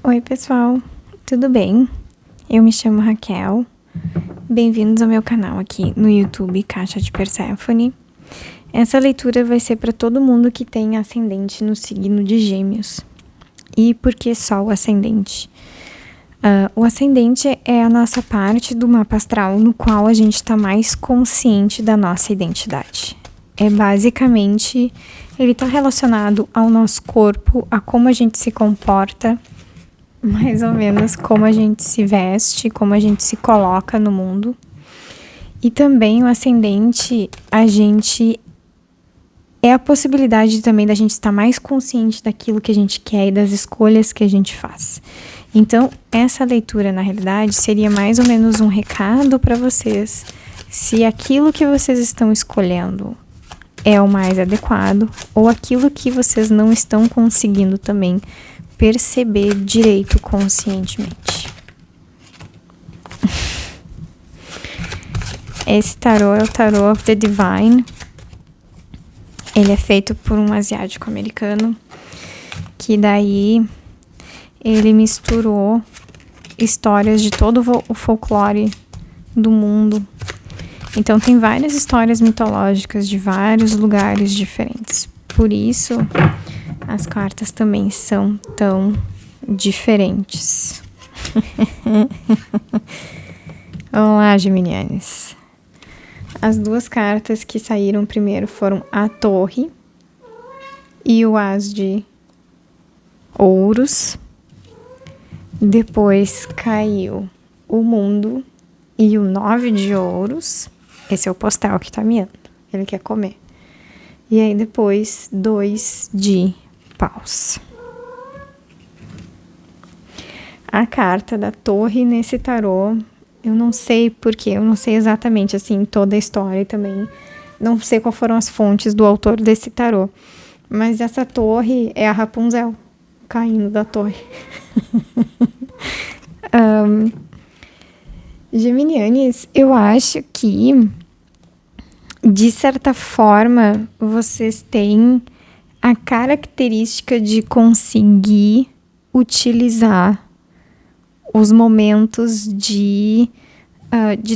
Oi, pessoal, tudo bem? Eu me chamo Raquel. Bem-vindos ao meu canal aqui no YouTube Caixa de Perséfone. Essa leitura vai ser para todo mundo que tem ascendente no signo de Gêmeos. E por que só o ascendente? O ascendente é a nossa parte do mapa astral no qual a gente está mais consciente da nossa identidade. Basicamente, ele está relacionado ao nosso corpo, a como a gente se comporta, mais ou menos como a gente se veste, como a gente se coloca no mundo. E também o ascendente, é a possibilidade também da gente estar mais consciente daquilo que a gente quer e das escolhas que a gente faz. Então, essa leitura, na realidade, seria mais ou menos um recado para vocês, se aquilo que vocês estão escolhendo é o mais adequado, ou aquilo que vocês não estão conseguindo também perceber direito conscientemente. Esse tarô é o Tarot of the Divine. Ele é feito por um asiático americano, que daí ele misturou histórias de todo o folclore do mundo. Então tem várias histórias mitológicas de vários lugares diferentes. Por isso, as cartas também são tão diferentes. Vamos lá, geminianes. As duas cartas que saíram primeiro foram a Torre e o As de Ouros. Depois caiu o Mundo e o 9 de Ouros. Esse é o postal que tá miando. Ele quer comer. E aí depois 2 de Paus. A carta da Torre nesse tarô, eu não sei porquê, eu não sei exatamente assim toda a história e também não sei quais foram as fontes do autor desse tarô. Mas essa torre é a Rapunzel caindo da torre. Geminianes, eu acho que de certa forma vocês têm a característica de conseguir utilizar os momentos de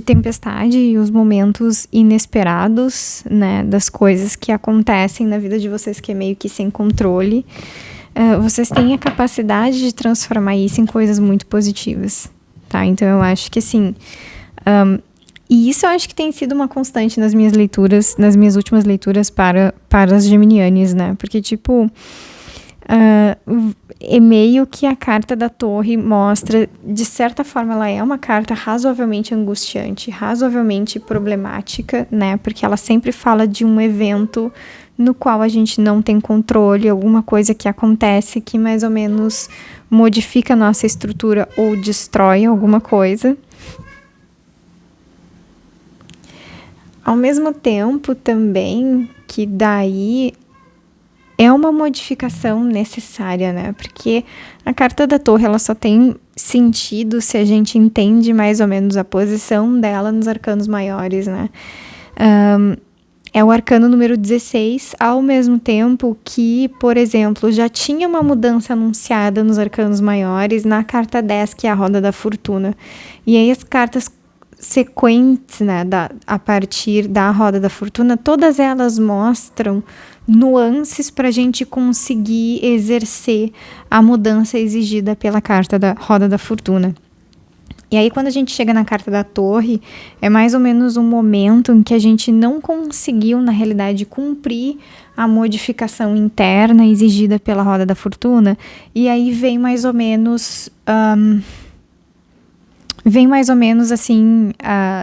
tempestade e os momentos inesperados, né, das coisas que acontecem na vida de vocês que é meio que sem controle. Vocês têm a capacidade de transformar isso em coisas muito positivas, tá? Então eu acho que assim, e isso eu acho que tem sido uma constante nas minhas leituras, nas minhas últimas leituras para as geminianes, né? Porque tipo, é meio que a carta da Torre mostra, de certa forma ela é uma carta razoavelmente angustiante, razoavelmente problemática, né? Porque ela sempre fala de um evento no qual a gente não tem controle, alguma coisa que acontece que mais ou menos modifica a nossa estrutura ou destrói alguma coisa. Ao mesmo tempo também que daí é uma modificação necessária, né? Porque a carta da Torre, ela só tem sentido se a gente entende mais ou menos a posição dela nos arcanos maiores, né? É o arcano número 16, ao mesmo tempo que, por exemplo, já tinha uma mudança anunciada nos arcanos maiores na carta 10, que é a Roda da Fortuna. E aí as cartas sequentes, né, a partir da Roda da Fortuna, todas elas mostram nuances para a gente conseguir exercer a mudança exigida pela carta da Roda da Fortuna. E aí quando a gente chega na carta da Torre, é mais ou menos um momento em que a gente não conseguiu, na realidade, cumprir a modificação interna exigida pela Roda da Fortuna, e aí vem mais ou menos assim,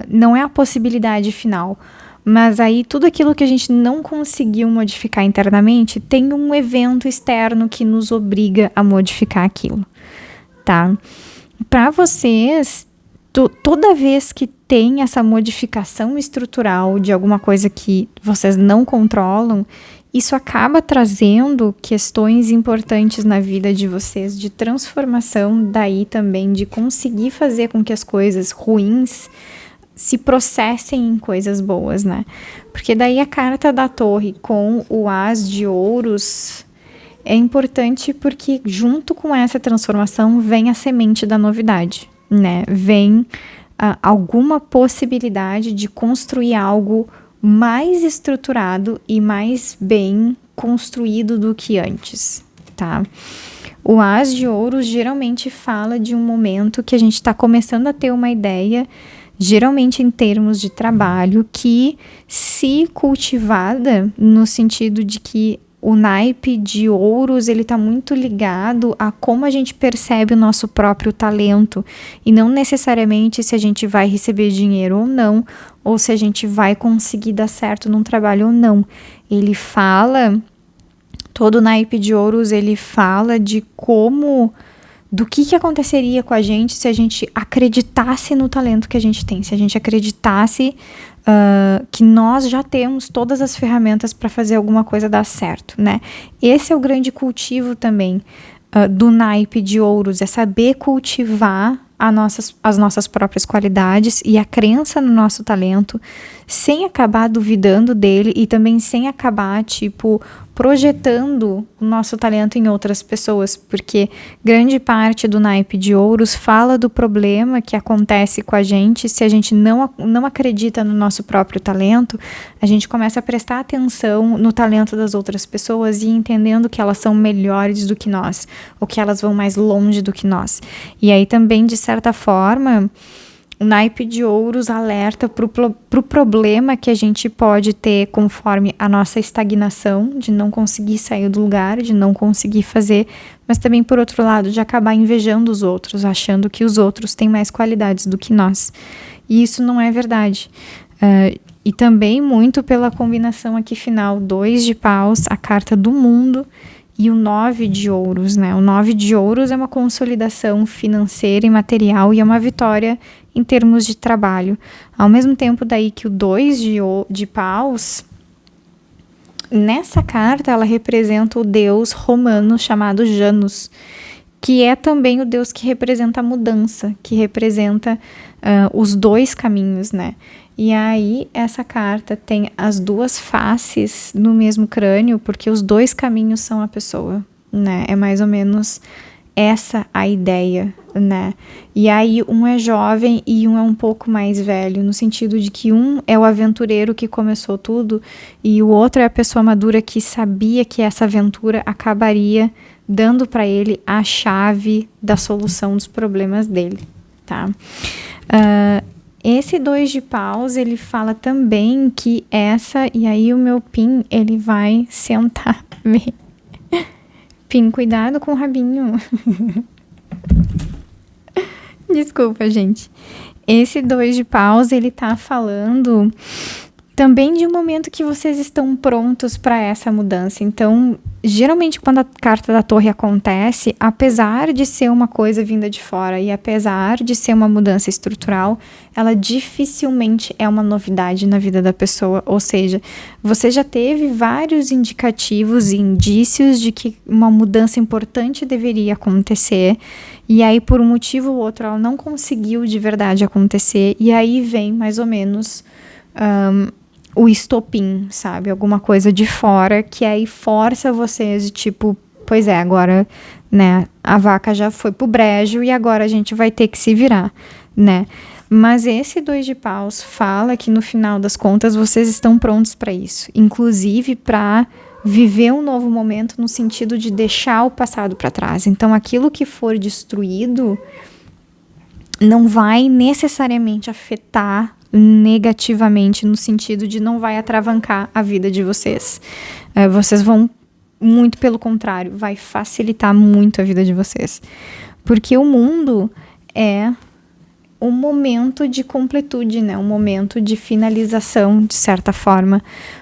não é a possibilidade final, mas aí tudo aquilo que a gente não conseguiu modificar internamente, tem um evento externo que nos obriga a modificar aquilo, tá? Para vocês, toda vez que tem essa modificação estrutural de alguma coisa que vocês não controlam, isso acaba trazendo questões importantes na vida de vocês, de transformação, daí também de conseguir fazer com que as coisas ruins se processem em coisas boas, né? Porque daí a carta da Torre com o As de Ouros, é importante porque junto com essa transformação vem a semente da novidade, né? Vem alguma possibilidade de construir algo mais estruturado e mais bem construído do que antes, tá? O As de Ouros geralmente fala de um momento que a gente está começando a ter uma ideia, geralmente em termos de trabalho, que, se cultivada, no sentido de que o naipe de ouros, ele está muito ligado a como a gente percebe o nosso próprio talento, e não necessariamente se a gente vai receber dinheiro ou não, ou se a gente vai conseguir dar certo num trabalho ou não. Ele fala... Todo naipe de ouros, ele fala de como, do que aconteceria com a gente se a gente acreditasse no talento que a gente tem, se a gente acreditasse que nós já temos todas as ferramentas para fazer alguma coisa dar certo, né? Esse é o grande cultivo também do naipe de ouros, é saber cultivar as nossas próprias qualidades e a crença no nosso talento, sem acabar duvidando dele e também sem acabar, projetando o nosso talento em outras pessoas, porque grande parte do naipe de ouros fala do problema que acontece com a gente se a gente não acredita no nosso próprio talento. A gente começa a prestar atenção no talento das outras pessoas e entendendo que elas são melhores do que nós, ou que elas vão mais longe do que nós. E aí também, de certa forma, o naipe de ouros alerta para o problema que a gente pode ter conforme a nossa estagnação, de não conseguir sair do lugar, de não conseguir fazer, mas também, por outro lado, de acabar invejando os outros, achando que os outros têm mais qualidades do que nós. E isso não é verdade. E também muito pela combinação aqui final, 2 de paus, a carta do mundo, e o 9 de ouros, né? O 9 de ouros é uma consolidação financeira e material e é uma vitória em termos de trabalho. Ao mesmo tempo daí que o 2 de paus, nessa carta ela representa o deus romano chamado Janus, que é também o deus que representa a mudança, que representa os dois caminhos, né? E aí essa carta tem as duas faces no mesmo crânio, porque os dois caminhos são a pessoa, né? É mais ou menos essa a ideia, né? E aí um é jovem e um é um pouco mais velho, no sentido de que um é o aventureiro que começou tudo e o outro é a pessoa madura que sabia que essa aventura acabaria dando para ele a chave da solução dos problemas dele, tá? Esse 2 de paus, ele fala também que e aí o meu Pin, ele vai sentar bem. Pin, cuidado com o rabinho. Desculpa, gente. Esse 2 de paus, ele tá falando também de um momento que vocês estão prontos para essa mudança. Então, geralmente quando a carta da torre acontece, apesar de ser uma coisa vinda de fora e apesar de ser uma mudança estrutural, ela dificilmente é uma novidade na vida da pessoa. Ou seja, você já teve vários indicativos e indícios de que uma mudança importante deveria acontecer, e aí por um motivo ou outro ela não conseguiu de verdade acontecer, e aí vem mais ou menos o estopim, sabe? Alguma coisa de fora que aí força vocês de pois é, agora, né, a vaca já foi pro brejo e agora a gente vai ter que se virar, né? Mas esse 2 de paus fala que no final das contas vocês estão prontos para isso, inclusive para viver um novo momento no sentido de deixar o passado para trás. Então aquilo que for destruído não vai necessariamente afetar negativamente, no sentido de não vai atravancar a vida de vocês. Vocês vão, muito pelo contrário, vai facilitar muito a vida de vocês. Porque o mundo é um momento de completude, né? Um momento de finalização, de certa forma.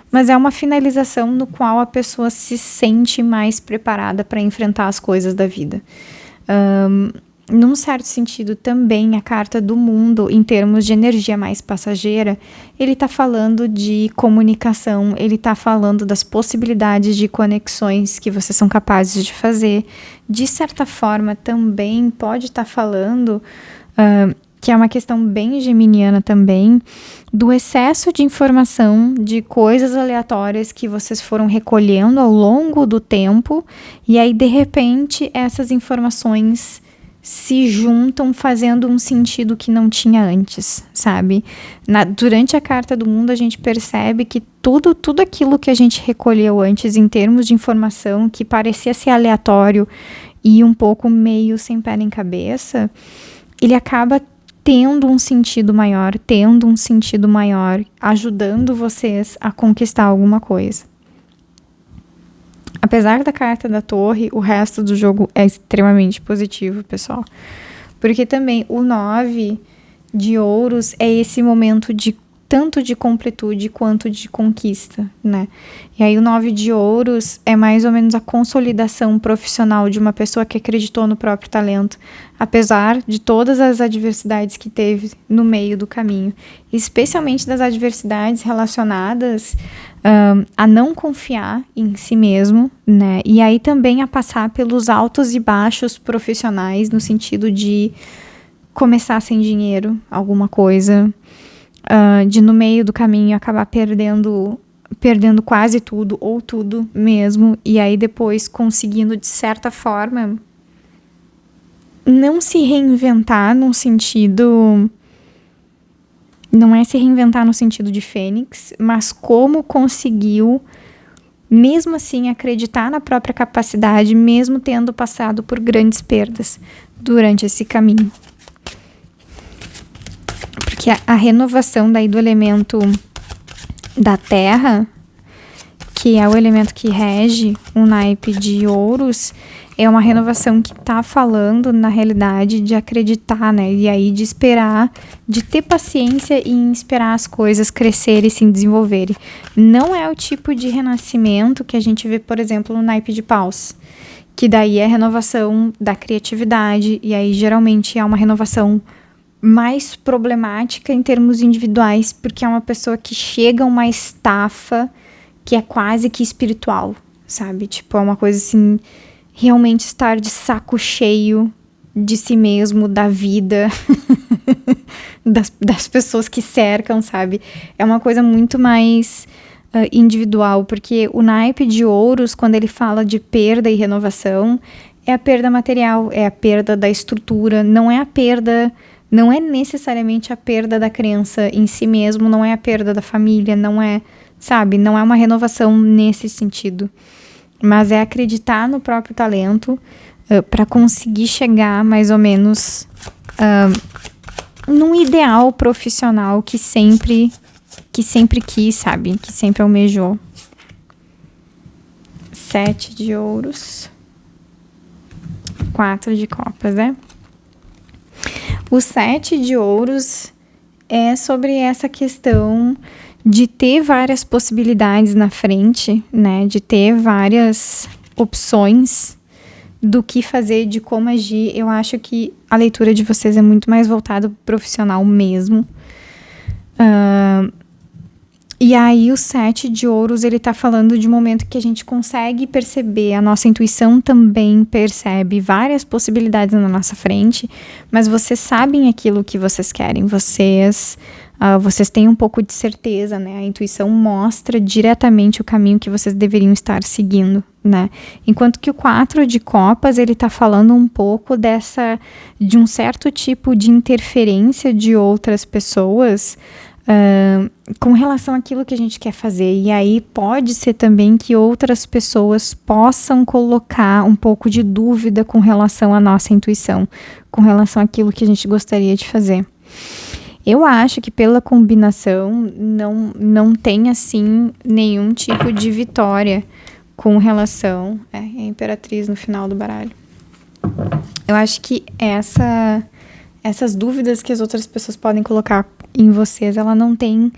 Mas é uma finalização no qual a pessoa se sente mais preparada para enfrentar as coisas da vida. Num certo sentido também, a carta do mundo, em termos de energia mais passageira, ele está falando de comunicação, ele está falando das possibilidades de conexões que vocês são capazes de fazer. De certa forma, também pode estar falando que é uma questão bem geminiana também, do excesso de informação, de coisas aleatórias que vocês foram recolhendo ao longo do tempo, e aí, de repente, essas informações se juntam fazendo um sentido que não tinha antes, sabe? Durante a Carta do Mundo, a gente percebe que tudo aquilo que a gente recolheu antes em termos de informação, que parecia ser aleatório e um pouco meio sem pé nem cabeça, ele acaba tendo um sentido maior, ajudando vocês a conquistar alguma coisa. Apesar da carta da Torre, o resto do jogo é extremamente positivo, pessoal. Porque também o 9 de ouros é esse momento de tanto de completude quanto de conquista, né? E aí o 9 de ouros é mais ou menos a consolidação profissional de uma pessoa que acreditou no próprio talento, apesar de todas as adversidades que teve no meio do caminho, especialmente das adversidades relacionadas a não confiar em si mesmo, né? E aí também a passar pelos altos e baixos profissionais, no sentido de começar sem dinheiro, alguma coisa, de no meio do caminho acabar perdendo quase tudo, ou tudo mesmo, e aí depois conseguindo, de certa forma, não se reinventar num sentido... Não é se reinventar no sentido de Fênix, mas como conseguiu, mesmo assim, acreditar na própria capacidade, mesmo tendo passado por grandes perdas durante esse caminho. Porque a renovação daí do elemento da terra, que é o elemento que rege o naipe de ouros, é uma renovação que está falando, na realidade, de acreditar, né? E aí de esperar, de ter paciência em esperar as coisas crescerem e se desenvolverem. Não é o tipo de renascimento que a gente vê, por exemplo, no naipe de paus, que daí é a renovação da criatividade, e aí geralmente é uma renovação mais problemática em termos individuais, porque é uma pessoa que chega a uma estafa que é quase que espiritual, sabe? Tipo, é uma coisa assim... Realmente estar de saco cheio de si mesmo, da vida, das pessoas que cercam, sabe? É uma coisa muito mais individual, porque o naipe de ouros, quando ele fala de perda e renovação, é a perda material, é a perda da estrutura, não é necessariamente a perda da crença em si mesmo, não é a perda da família, não é, sabe? Não é uma renovação nesse sentido. Mas é acreditar no próprio talento para conseguir chegar mais ou menos num ideal profissional que sempre quis, sabe? Que sempre almejou. 7 de ouros. 4 de copas, né? O 7 de ouros é sobre essa questão de ter várias possibilidades na frente, né? De ter várias opções do que fazer, de como agir. Eu acho que a leitura de vocês é muito mais voltada para o profissional mesmo. E aí o 7 de ouros, ele tá falando de um momento que a gente consegue perceber, a nossa intuição também percebe várias possibilidades na nossa frente, mas vocês sabem aquilo que vocês querem, vocês têm um pouco de certeza, né? A intuição mostra diretamente o caminho que vocês deveriam estar seguindo, né? Enquanto que o 4 de copas, ele tá falando um pouco de um certo tipo de interferência de outras pessoas com relação àquilo que a gente quer fazer. E aí pode ser também que outras pessoas possam colocar um pouco de dúvida com relação à nossa intuição, com relação àquilo que a gente gostaria de fazer. Eu acho que pela combinação não tem, assim, nenhum tipo de vitória com relação... É a Imperatriz no final do baralho. Eu acho que essas dúvidas que as outras pessoas podem colocar em vocês, ela não tem...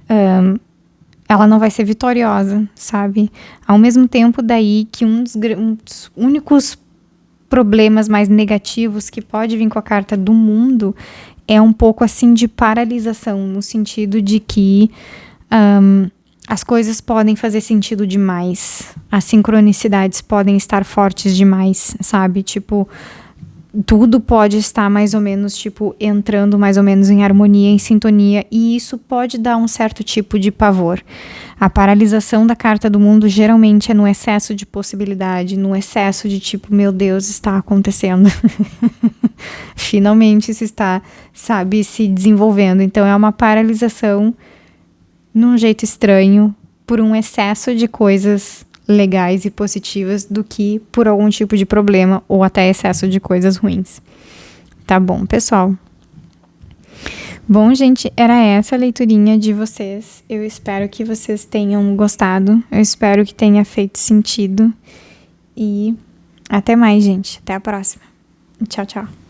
ela não vai ser vitoriosa, sabe? Ao mesmo tempo daí que um dos únicos problemas mais negativos que pode vir com a carta do mundo é um pouco assim de paralisação, no sentido de que as coisas podem fazer sentido demais, as sincronicidades podem estar fortes demais, sabe? Tipo, tudo pode estar mais ou menos, tipo, entrando mais ou menos em harmonia, em sintonia, e isso pode dar um certo tipo de pavor. A paralisação da carta do mundo geralmente é no excesso de possibilidade, no excesso de tipo, meu Deus, está acontecendo. Finalmente isso está, sabe, se desenvolvendo. Então é uma paralisação num jeito estranho, por um excesso de coisas legais e positivas do que por algum tipo de problema ou até excesso de coisas ruins. Tá bom, pessoal? Bom, gente, era essa a leiturinha de vocês. Eu espero que vocês tenham gostado. Eu espero que tenha feito sentido. E até mais, gente. Até a próxima. Tchau, tchau.